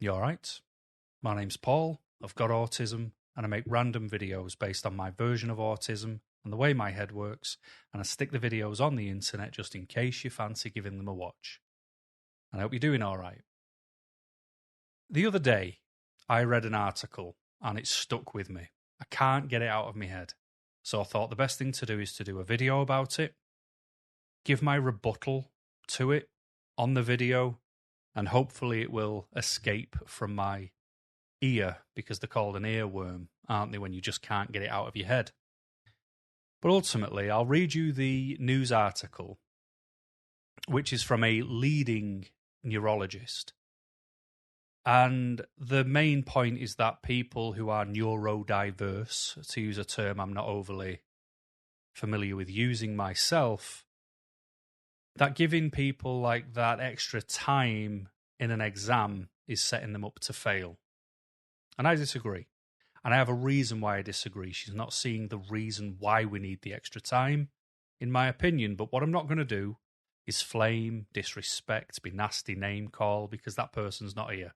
You alright? My name's Paul, I've got autism, and I make random videos based on my version of autism and the way my head works, and I stick the videos on the internet just in case you fancy giving them a watch. And I hope you're doing alright. The other day, I read an article, and it stuck with me. I can't get it out of my head. So I thought the best thing to do is to do a video about it, give my rebuttal to it on the video, and hopefully it will escape from my ear, because they're called an earworm, aren't they, when you just can't get it out of your head. But ultimately, I'll read you the news article, which is from a leading neurologist. And the main point is that people who are neurodiverse, to use a term I'm not overly familiar with using myself, that giving people like that extra time in an exam is setting them up to fail. And I disagree. And I have a reason why I disagree. She's not seeing the reason why we need the extra time, in my opinion. But what I'm not going to do is flame, disrespect, be nasty, name call, because that person's not here.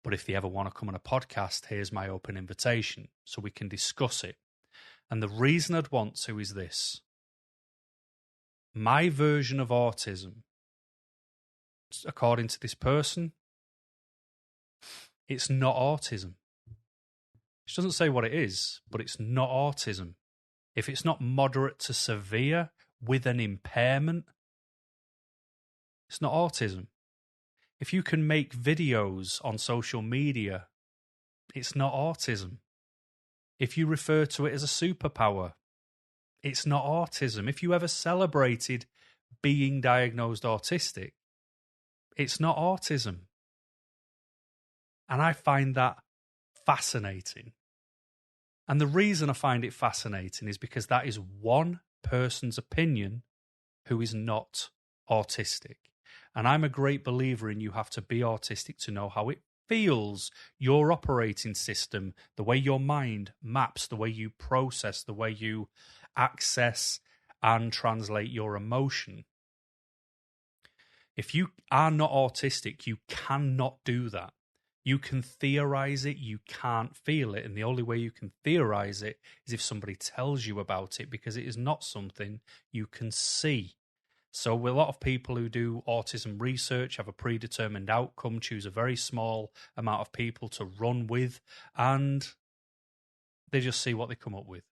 But if they ever want to come on a podcast, here's my open invitation so we can discuss it. And the reason I'd want to is this. My version of autism, according to this person, it's not autism. She doesn't say what it is, but it's not autism. If it's not moderate to severe with an impairment, it's not autism. If you can make videos on social media, it's not autism. If you refer to it as a superpower, it's not autism. If you ever celebrated being diagnosed autistic, it's not autism. And I find that fascinating. And the reason I find it fascinating is because that is one person's opinion who is not autistic. And I'm a great believer in you have to be autistic to know how it feels, your operating system, the way your mind maps, the way you process, the way you access and translate your emotion. If you are not autistic, you cannot do that. You can theorize it, you can't feel it. And the only way you can theorize it is if somebody tells you about it, because it is not something you can see. So a lot of people who do autism research have a predetermined outcome, choose a very small amount of people to run with, and they just see what they come up with.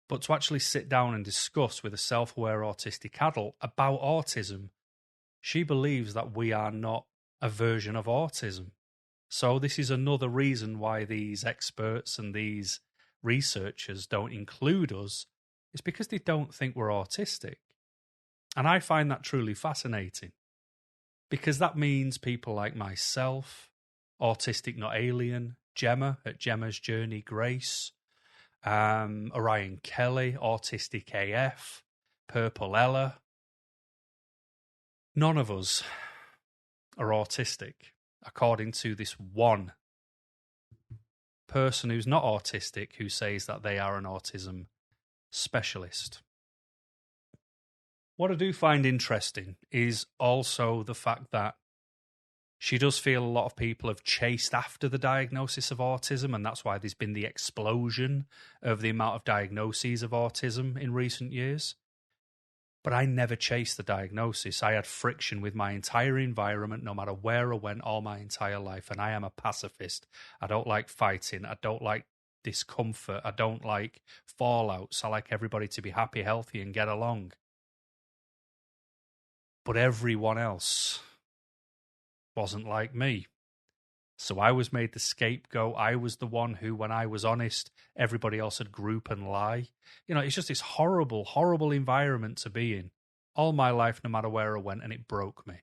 But to actually sit down and discuss with a self-aware autistic adult about autism, she believes that we are not a version of autism. So this is another reason why these experts and these researchers don't include us, is because they don't think we're autistic. And I find that truly fascinating, because that means people like myself, Autistic Not Alien, Gemma at Gemma's Journey Grace, Orion Kelly, Autistic AF, Purple Ella, none of us are autistic, according to this one person who's not autistic who says that they are an autism specialist. What I do find interesting is also the fact that she does feel a lot of people have chased after the diagnosis of autism, and that's why there's been the explosion of the amount of diagnoses of autism in recent years. But I never chased the diagnosis. I had friction with my entire environment, no matter where I went, all my entire life, and I am a pacifist. I don't like fighting. I don't like discomfort. I don't like fallouts. I like everybody to be happy, healthy, and get along. But everyone else wasn't like me. So I was made the scapegoat. I was the one who, when I was honest, everybody else would group and lie. You know, it's just this horrible, horrible environment to be in all my life, no matter where I went, and it broke me.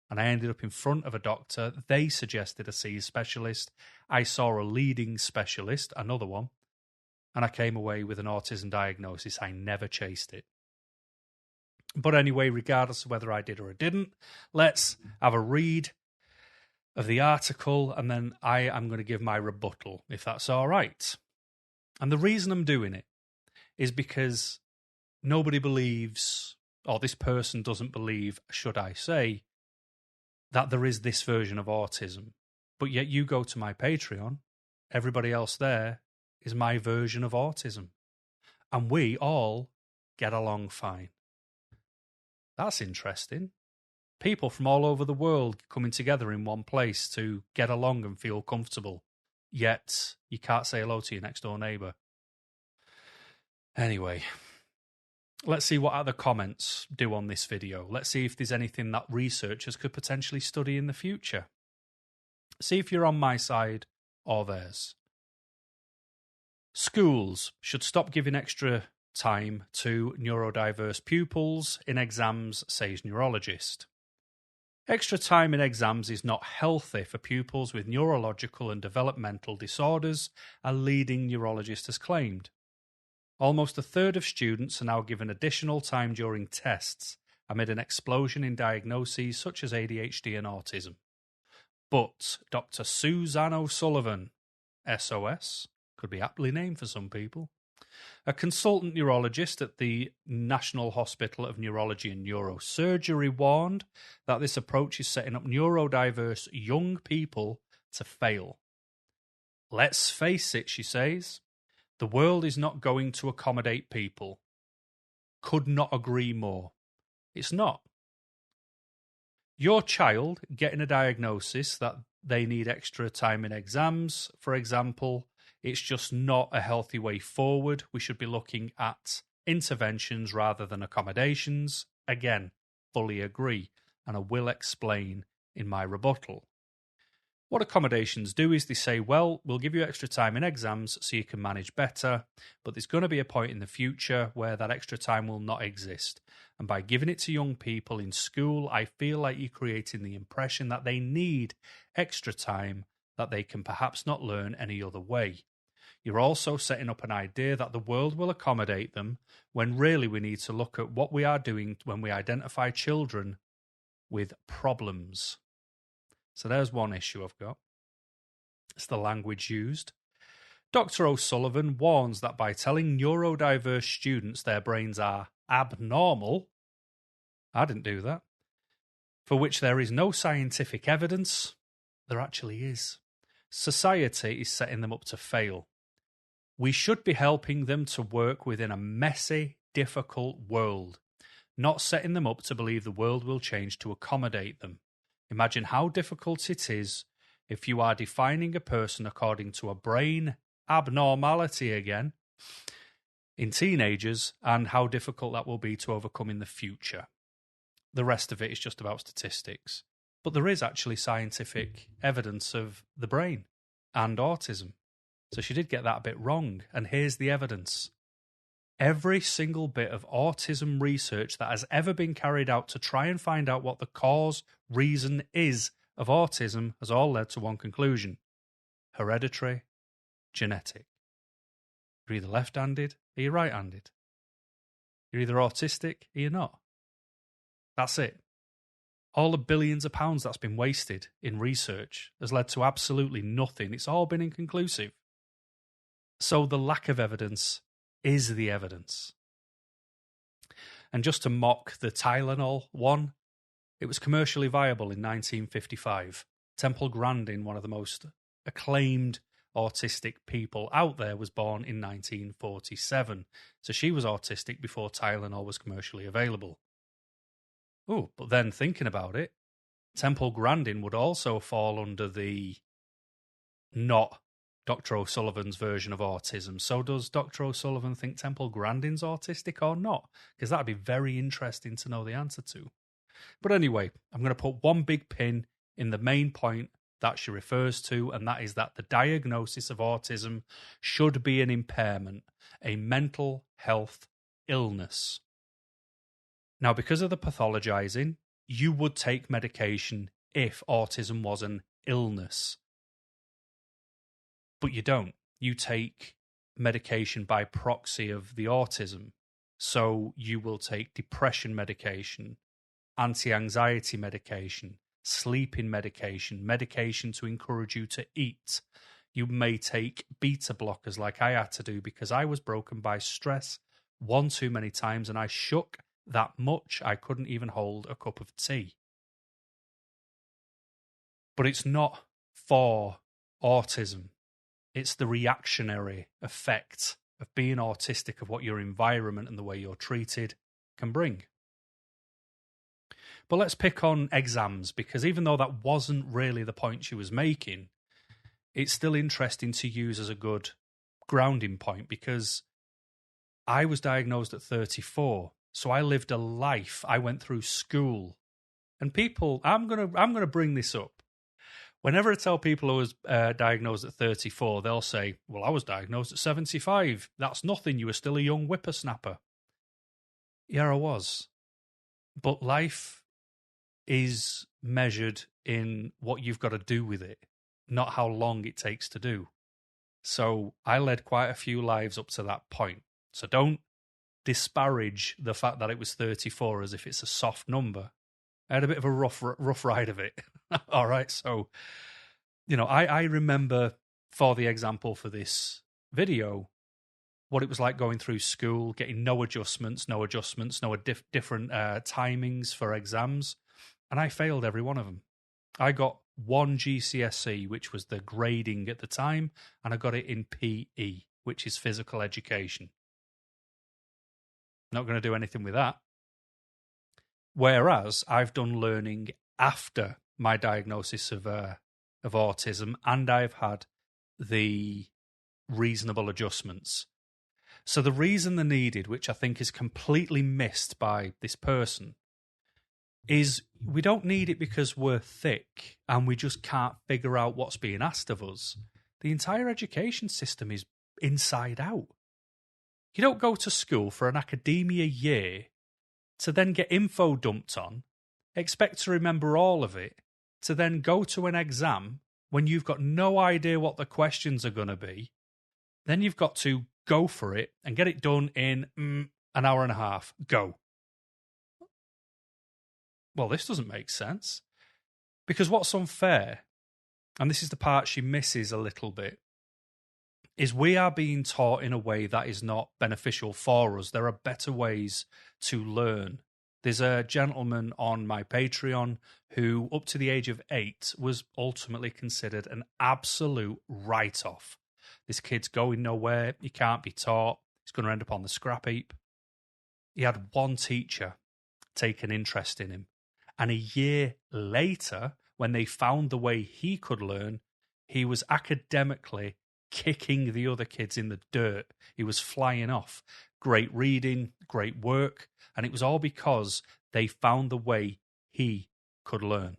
And I ended up in front of a doctor. They suggested I see a specialist. I saw a leading specialist, another one, and I came away with an autism diagnosis. I never chased it. But anyway, regardless of whether I did or I didn't, let's have a read of the article, and then I am going to give my rebuttal, if that's all right. And the reason I'm doing it is because nobody believes, or this person doesn't believe, should I say, that there is this version of autism. But yet you go to my Patreon, everybody else there is my version of autism. And we all get along fine. That's interesting. People from all over the world coming together in one place to get along and feel comfortable. Yet you can't say hello to your next door neighbour. Anyway, let's see what other comments do on this video. Let's see if there's anything that researchers could potentially study in the future. See if you're on my side or theirs. Schools should stop giving extra time to neurodiverse pupils in exams, says Neurologist. Extra time in exams is not healthy for pupils with neurological and developmental disorders, a leading neurologist has claimed. Almost a third of students are now given additional time during tests amid an explosion in diagnoses such as ADHD and autism. But Dr. Suzanne O'Sullivan, SOS, could be aptly named for some people, a consultant neurologist at the National Hospital of Neurology and Neurosurgery, warned that this approach is setting up neurodiverse young people to fail. Let's face it, she says, the world is not going to accommodate people. Could not agree more. It's not. Your child getting a diagnosis that they need extra time in exams, for example, it's just not a healthy way forward. We should be looking at interventions rather than accommodations. Again, fully agree, and I will explain in my rebuttal. What accommodations do is they say, well, we'll give you extra time in exams so you can manage better, but there's going to be a point in the future where that extra time will not exist. And by giving it to young people in school, I feel like you're creating the impression that they need extra time that they can perhaps not learn any other way. You're also setting up an idea that the world will accommodate them when really we need to look at what we are doing when we identify children with problems. So there's one issue I've got. It's the language used. Dr. O'Sullivan warns that by telling neurodiverse students their brains are abnormal, I didn't do that, for which there is no scientific evidence, there actually is. Society is setting them up to fail. We should be helping them to work within a messy, difficult world, not setting them up to believe the world will change to accommodate them. Imagine how difficult it is if you are defining a person according to a brain abnormality again in teenagers, and how difficult that will be to overcome in the future. The rest of it is just about statistics. But there is actually scientific evidence of the brain and autism. So she did get that a bit wrong, and here's the evidence. Every single bit of autism research that has ever been carried out to try and find out what the cause, reason is of autism has all led to one conclusion. Hereditary, genetic. You're either left-handed or you're right-handed. You're either autistic or you're not. That's it. All the billions of pounds that's been wasted in research has led to absolutely nothing. It's all been inconclusive. So the lack of evidence is the evidence. And just to mock the Tylenol one, it was commercially viable in 1955. Temple Grandin, one of the most acclaimed autistic people out there, was born in 1947. So she was autistic before Tylenol was commercially available. Oh, but then thinking about it, Temple Grandin would also fall under the not Dr. O'Sullivan's version of autism. So does Dr. O'Sullivan think Temple Grandin's autistic or not? Because that would be very interesting to know the answer to. But anyway, I'm going to put one big pin in the main point that she refers to, and that is that the diagnosis of autism should be an impairment, a mental health illness. Now, because of the pathologizing, you would take medication if autism was an illness. But you don't. You take medication by proxy of the autism. So you will take depression medication, anti-anxiety medication, sleeping medication, medication to encourage you to eat. You may take beta blockers like I had to do because I was broken by stress one too many times and I shook that much I couldn't even hold a cup of tea. But it's not for autism. It's the reactionary effect of being autistic, of what your environment and the way you're treated can bring. But let's pick on exams, because even though that wasn't really the point she was making, it's still interesting to use as a good grounding point, because I was diagnosed at 34, so I lived a life. I went through school, and people, I'm gonna bring this up. Whenever I tell people I was diagnosed at 34, they'll say, well, I was diagnosed at 75. That's nothing. You were still a young whippersnapper. Yeah, I was. But life is measured in what you've got to do with it, not how long it takes to do. So I led quite a few lives up to that point. So don't disparage the fact that it was 34 as if it's a soft number. I had a bit of a rough ride of it. All right, so, I remember, for the example for this video, what it was like going through school, getting no adjustments, no different timings for exams, and I failed every one of them. I got one GCSE, which was the grading at the time, and I got it in PE, which is physical education. Not going to do anything with that. Whereas I've done learning after my diagnosis of autism, and I've had the reasonable adjustments. So the reason they're needed, which I think is completely missed by this person, is we don't need it because we're thick and we just can't figure out what's being asked of us. The entire education system is inside out. You don't go to school for an academia year to then get info dumped on, expect to remember all of it, to then go to an exam when you've got no idea what the questions are going to be. Then you've got to go for it and get it done in an hour and a half. Go. Well, this doesn't make sense. Because what's unfair, and this is the part she misses a little bit, is we are being taught in a way that is not beneficial for us. There are better ways to learn. There's a gentleman on my Patreon who, up to the age of 8, was ultimately considered an absolute write-off. This kid's going nowhere. He can't be taught. He's going to end up on the scrap heap. He had one teacher take an interest in him. And a year later, when they found the way he could learn, he was academically kicking the other kids in the dirt. He was flying off. Great reading, great work, and it was all because they found the way he could learn.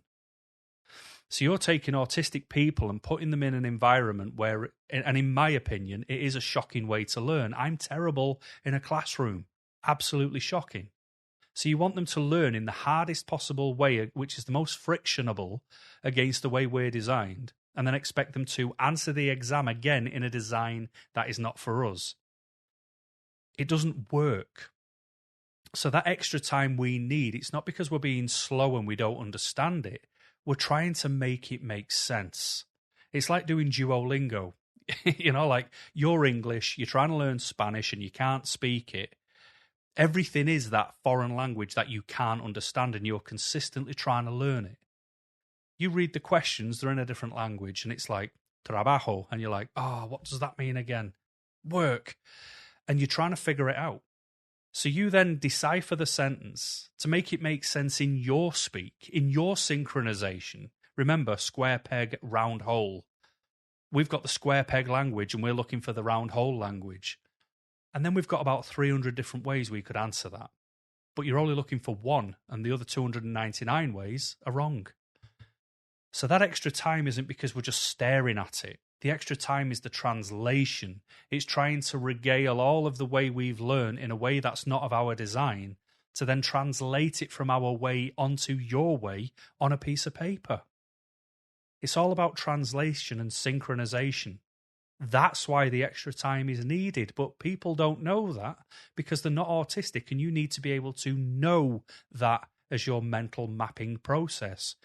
So you're taking autistic people and putting them in an environment where, and in my opinion, it is a shocking way to learn. I'm terrible in a classroom. Absolutely shocking. So you want them to learn in the hardest possible way, which is the most frictionable against the way we're designed, and then expect them to answer the exam again in a design that is not for us. It doesn't work. So that extra time we need, it's not because we're being slow and we don't understand it. We're trying to make it make sense. It's like doing Duolingo. Like you're English, you're trying to learn Spanish and you can't speak it. Everything is that foreign language that you can't understand and you're consistently trying to learn it. You read the questions, they're in a different language, and it's like, trabajo, and you're like, what does that mean again? Work. And you're trying to figure it out. So you then decipher the sentence to make it make sense in your speak, in your synchronization. Remember, square peg, round hole. We've got the square peg language, and we're looking for the round hole language. And then we've got about 300 different ways we could answer that. But you're only looking for one, and the other 299 ways are wrong. So that extra time isn't because we're just staring at it. The extra time is the translation. It's trying to regale all of the way we've learned in a way that's not of our design, to then translate it from our way onto your way on a piece of paper. It's all about translation and synchronization. That's why the extra time is needed, but people don't know that because they're not autistic, and you need to be able to know that as your mental mapping process.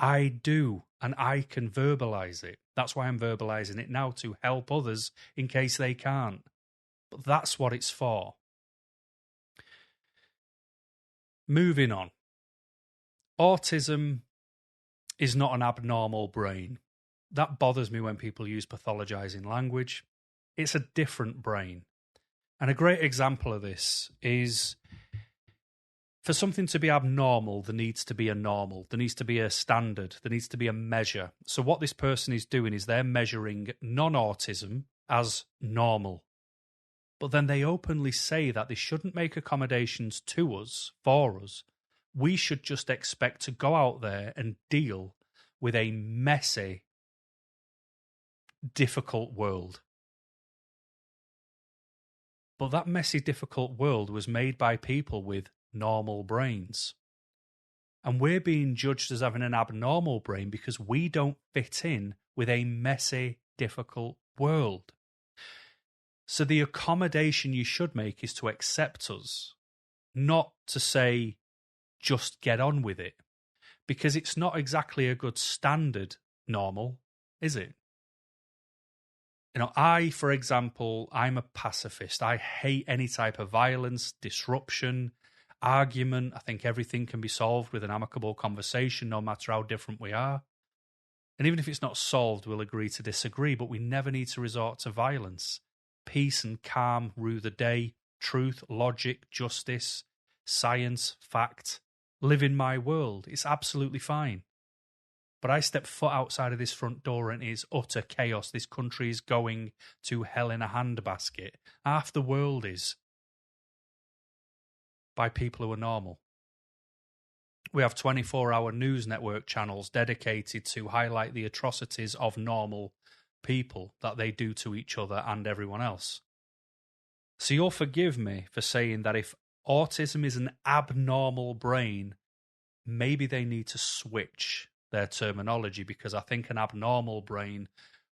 I do, and I can verbalize it. That's why I'm verbalizing it now, to help others in case they can't. But that's what it's for. Moving on. Autism is not an abnormal brain. That bothers me when people use pathologizing language. It's a different brain. And a great example of this is, for something to be abnormal, there needs to be a normal. There needs to be a standard. There needs to be a measure. So what this person is doing is they're measuring non-autism as normal. But then they openly say that they shouldn't make accommodations to us, for us. We should just expect to go out there and deal with a messy, difficult world. But that messy, difficult world was made by people with normal brains. And we're being judged as having an abnormal brain because we don't fit in with a messy, difficult world. So the accommodation you should make is to accept us, not to say, just get on with it. Because it's not exactly a good standard normal, is it? You know, for example, I'm a pacifist. I hate any type of violence, disruption, argument. I think everything can be solved with an amicable conversation, no matter how different we are. And even if it's not solved, we'll agree to disagree, but we never need to resort to violence. Peace and calm rue the day. Truth, logic, justice, science, fact. Live in my world. It's absolutely fine. But I step foot outside of this front door and it is utter chaos. This country is going to hell in a handbasket. Half the world is. By people who are normal. We have 24-hour news network channels dedicated to highlight the atrocities of normal people that they do to each other and everyone else. So you'll forgive me for saying that if autism is an abnormal brain, maybe they need to switch their terminology, because I think an abnormal brain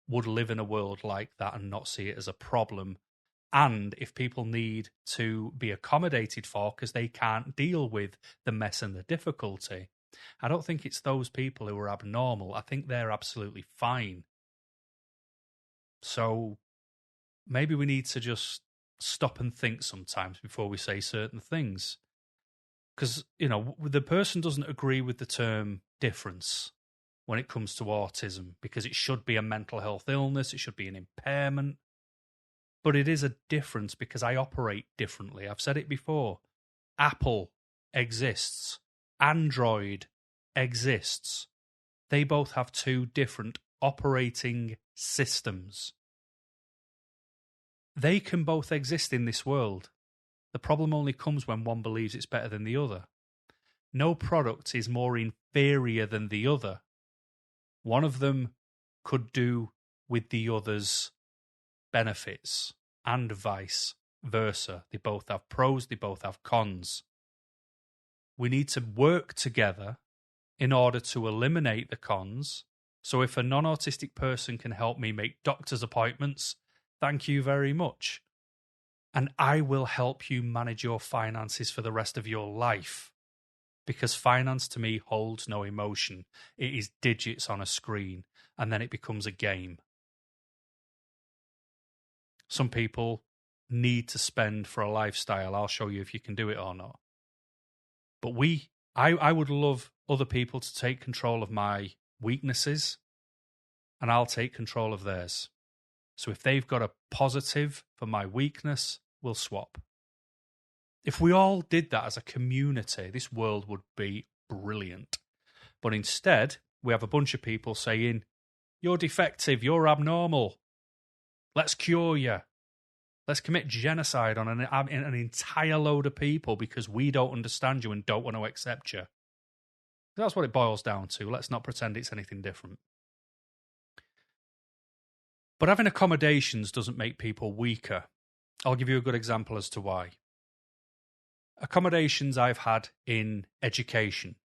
would live in a world like that and not see it as a problem. And if people need to be accommodated for because they can't deal with the mess and the difficulty, I don't think it's those people who are abnormal. I think they're absolutely fine. So maybe we need to just stop and think sometimes before we say certain things. Because, you know, the person doesn't agree with the term difference when it comes to autism, because it should be a mental health illness, it should be an impairment. But it is a difference because I operate differently. I've said it before. Apple exists. Android exists. They both have two different operating systems. They can both exist in this world. The problem only comes when one believes it's better than the other. No product is more inferior than the other. One of them could do with the other's benefits, and vice versa. They both have pros, they both have cons. We need to work together in order to eliminate the cons. So if a non-autistic person can help me make doctor's appointments, thank you very much. And I will help you manage your finances for the rest of your life. Because finance to me holds no emotion. It is digits on a screen, and then it becomes a game. Some people need to spend for a lifestyle. I'll show you if you can do it or not. But I would love other people to take control of my weaknesses, and I'll take control of theirs. So if they've got a positive for my weakness, we'll swap. If we all did that as a community, this world would be brilliant. But instead, we have a bunch of people saying, you're defective, you're abnormal. Let's cure you. Let's commit genocide on an entire load of people because we don't understand you and don't want to accept you. That's what it boils down to. Let's not pretend it's anything different. But having accommodations doesn't make people weaker. I'll give you a good example as to why. Accommodations I've had in education.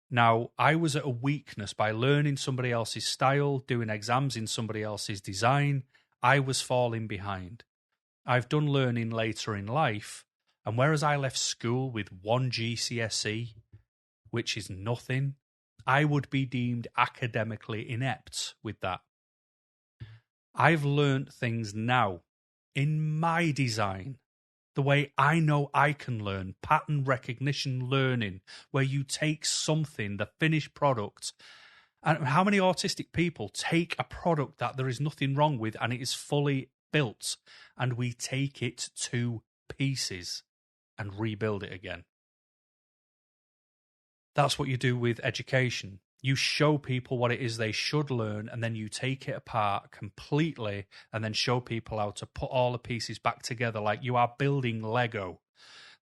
Now, I was at a weakness by learning somebody else's style, doing exams in somebody else's design. I was falling behind. I've done learning later in life, and whereas I left school with 1 GCSE, which is nothing, I would be deemed academically inept with that. I've learnt things now in my design, the way I know I can learn, pattern recognition learning, where you take something, the finished product, And how many autistic people take a product that there is nothing wrong with and it is fully built, and we take it to pieces and rebuild it again? That's what you do with education. You show people what it is they should learn, and then you take it apart completely and then show people how to put all the pieces back together like you are building Lego.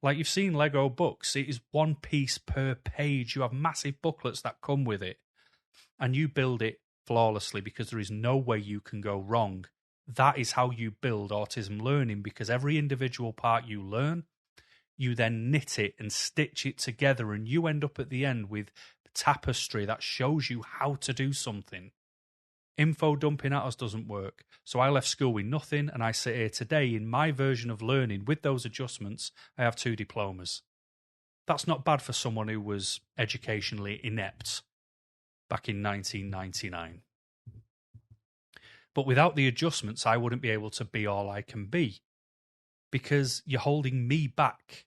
Like you've seen Lego books, it is one piece per page. You have massive booklets that come with it, and you build it flawlessly because there is no way you can go wrong. That is how you build autism learning, because every individual part you learn, you then knit it and stitch it together, and you end up at the end with tapestry that shows you how to do something. Info dumping at us doesn't work. So I left school with nothing, and I sit here today in my version of learning with those adjustments. I have 2 diplomas. That's not bad for someone who was educationally inept back in 1999. But without the adjustments, I wouldn't be able to be all I can be, because you're holding me back.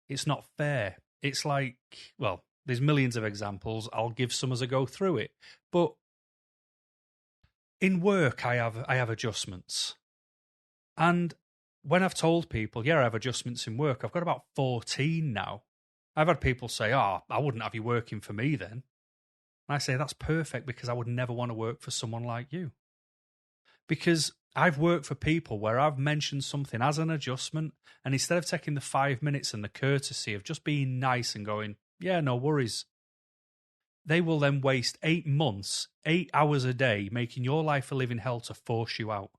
It's not fair. It's like, well, there's millions of examples. I'll give some as I go through it. But in work, I have adjustments. And when I've told people, yeah, I have adjustments in work, I've got about 14 now. I've had people say, I wouldn't have you working for me then. And I say, that's perfect, because I would never want to work for someone like you. Because I've worked for people where I've mentioned something as an adjustment, and instead of taking the 5 minutes and the courtesy of just being nice and going, yeah, no worries, they will then waste 8 months, 8 hours a day, making your life a living hell to force you out.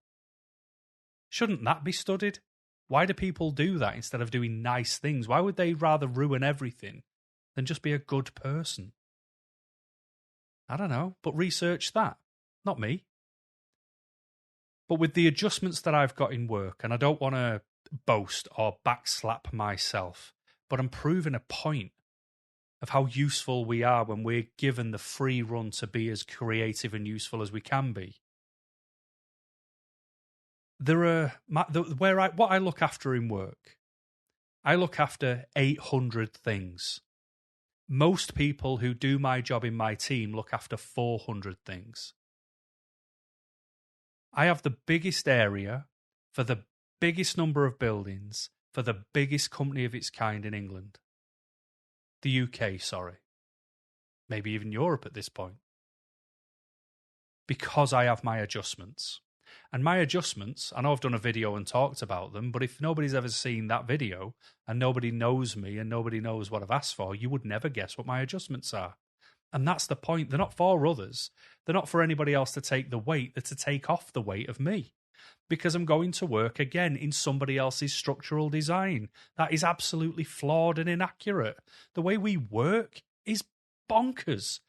Shouldn't that be studied? Why do people do that instead of doing nice things? Why would they rather ruin everything than just be a good person? I don't know, but research that, not me. But with the adjustments that I've got in work, and I don't want to boast or backslap myself, but I'm proving a point of how useful we are when we're given the free run to be as creative and useful as we can be. What I look after in work, I look after 800 things. Most people who do my job in my team look after 400 things. I have the biggest area for the biggest number of buildings for the biggest company of its kind in England. The UK, sorry. Maybe even Europe at this point. Because I have my adjustments. And my adjustments, I know I've done a video and talked about them, but if nobody's ever seen that video and nobody knows me and nobody knows what I've asked for, you would never guess what my adjustments are. And that's the point. They're not for others. They're not for anybody else to take the weight. They're to take off the weight of me. Because I'm going to work again in somebody else's structural design. That is absolutely flawed and inaccurate. The way we work is bonkers.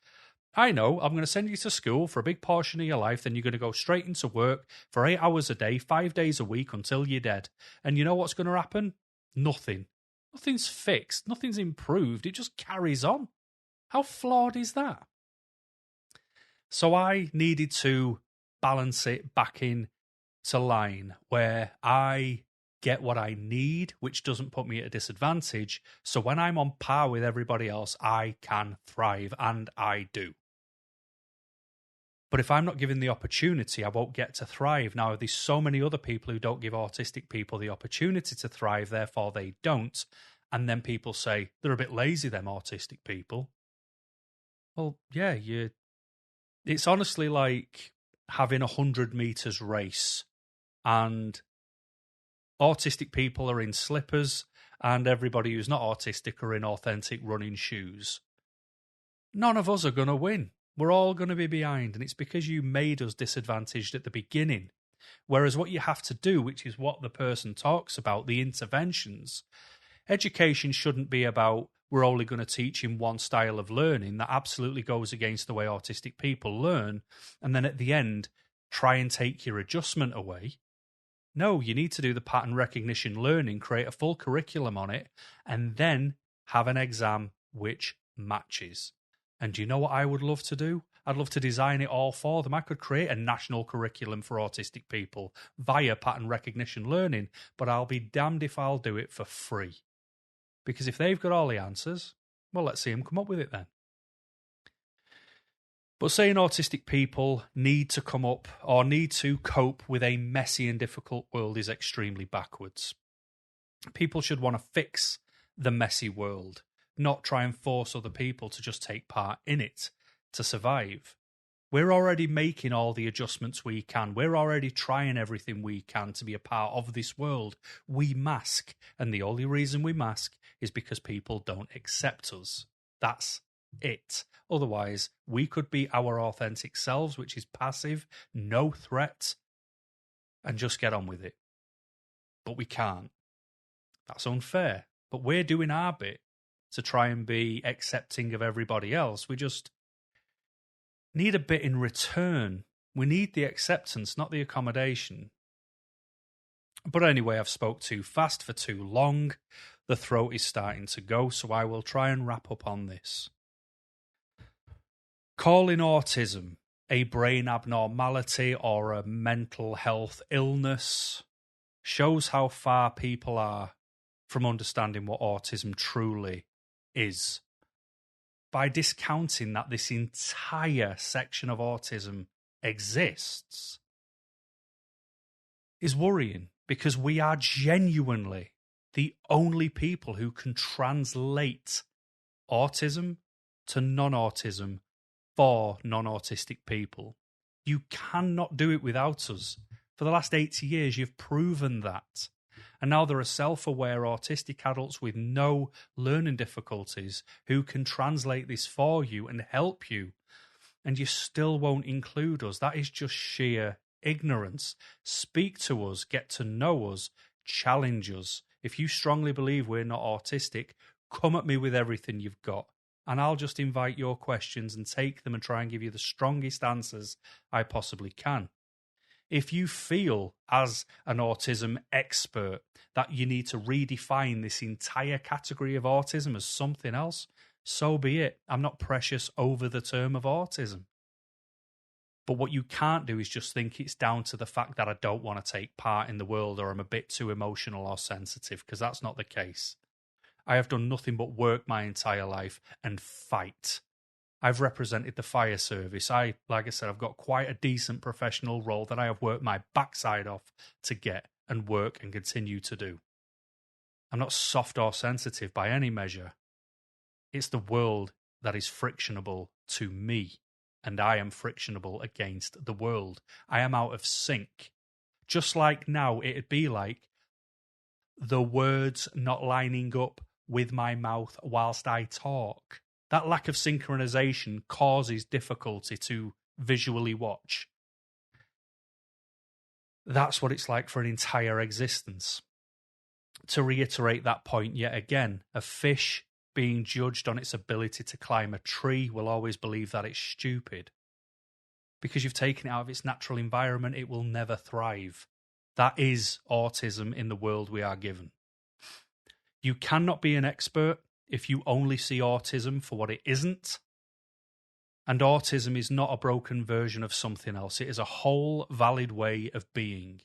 I know, I'm going to send you to school for a big portion of your life, then you're going to go straight into work for 8 hours a day, 5 days a week until you're dead. And you know what's going to happen? Nothing. Nothing's fixed. Nothing's improved. It just carries on. How flawed is that? So I needed to balance it back in to line where I get what I need, which doesn't put me at a disadvantage. So when I'm on par with everybody else, I can thrive, and I do. But if I'm not given the opportunity, I won't get to thrive. Now, there's so many other people who don't give autistic people the opportunity to thrive, therefore they don't. And then people say, they're a bit lazy, them autistic people. Well, yeah, it's honestly like having a 100 meters race and autistic people are in slippers and everybody who's not autistic are in authentic running shoes. None of us are going to win. We're all going to be behind, and it's because you made us disadvantaged at the beginning. Whereas what you have to do, which is what the person talks about, the interventions, education shouldn't be about we're only going to teach him one style of learning. That absolutely goes against the way autistic people learn. And then at the end, try and take your adjustment away. No, you need to do the pattern recognition learning, create a full curriculum on it, and then have an exam which matches. And do you know what I would love to do? I'd love to design it all for them. I could create a national curriculum for autistic people via pattern recognition learning, but I'll be damned if I'll do it for free. Because if they've got all the answers, well, let's see them come up with it then. But saying autistic people need to come up or need to cope with a messy and difficult world is extremely backwards. People should want to fix the messy world, not try and force other people to just take part in it to survive. We're already making all the adjustments we can. We're already trying everything we can to be a part of this world. We mask, and the only reason we mask is because people don't accept us. That's it. Otherwise, we could be our authentic selves, which is passive, no threat, and just get on with it. But we can't. That's unfair. But we're doing our bit to try and be accepting of everybody else. We just need a bit in return. We need the acceptance, not the accommodation. But anyway, I've spoke too fast for too long. The throat is starting to go, so I will try and wrap up on this. Calling autism a brain abnormality or a mental health illness shows how far people are from understanding what autism truly is. By discounting that this entire section of autism exists is worrying, because we are genuinely the only people who can translate autism to non-autism for non-autistic people. You cannot do it without us. For the last 80 years, you've proven that. And now there are self-aware autistic adults with no learning difficulties who can translate this for you and help you. And you still won't include us. That is just sheer ignorance. Speak to us, get to know us, challenge us. If you strongly believe we're not autistic, come at me with everything you've got. And I'll just invite your questions and take them and try and give you the strongest answers I possibly can. If you feel, as an autism expert, that you need to redefine this entire category of autism as something else, so be it. I'm not precious over the term of autism. But what you can't do is just think it's down to the fact that I don't want to take part in the world or I'm a bit too emotional or sensitive, because that's not the case. I have done nothing but work my entire life and fight. I've represented the fire service. Like I said, I've got quite a decent professional role that I have worked my backside off to get and work and continue to do. I'm not soft or sensitive by any measure. It's the world that is frictionable to me, and I am frictionable against the world. I am out of sync. Just like now, it'd be like the words not lining up with my mouth whilst I talk. That lack of synchronization causes difficulty to visually watch. That's what it's like for an entire existence. To reiterate that point yet again, a fish being judged on its ability to climb a tree will always believe that it's stupid. Because you've taken it out of its natural environment, it will never thrive. That is autism in the world we are given. You cannot be an expert if you only see autism for what it isn't. And autism is not a broken version of something else. It is a whole valid way of being.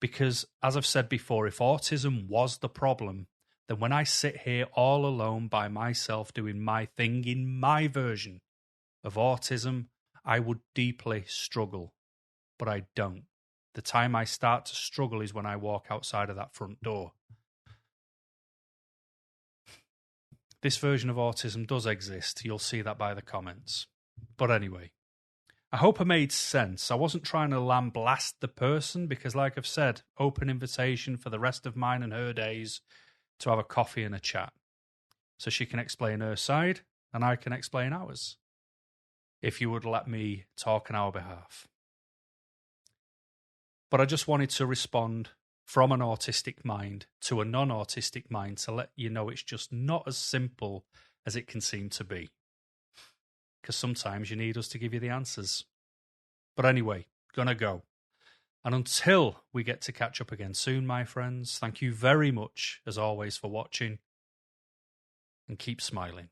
Because, as I've said before, if autism was the problem, then when I sit here all alone by myself doing my thing in my version of autism, I would deeply struggle. But I don't. The time I start to struggle is when I walk outside of that front door. This version of autism does exist. You'll see that by the comments. But anyway, I hope I made sense. I wasn't trying to lambaste the person because, like I've said, open invitation for the rest of mine and her days to have a coffee and a chat. So she can explain her side and I can explain ours. If you would let me talk on our behalf. But I just wanted to respond from an autistic mind to a non-autistic mind to let you know it's just not as simple as it can seem to be. Because sometimes you need us to give you the answers. But anyway, gonna go. And until we get to catch up again soon, my friends, thank you very much, as always, for watching. And keep smiling.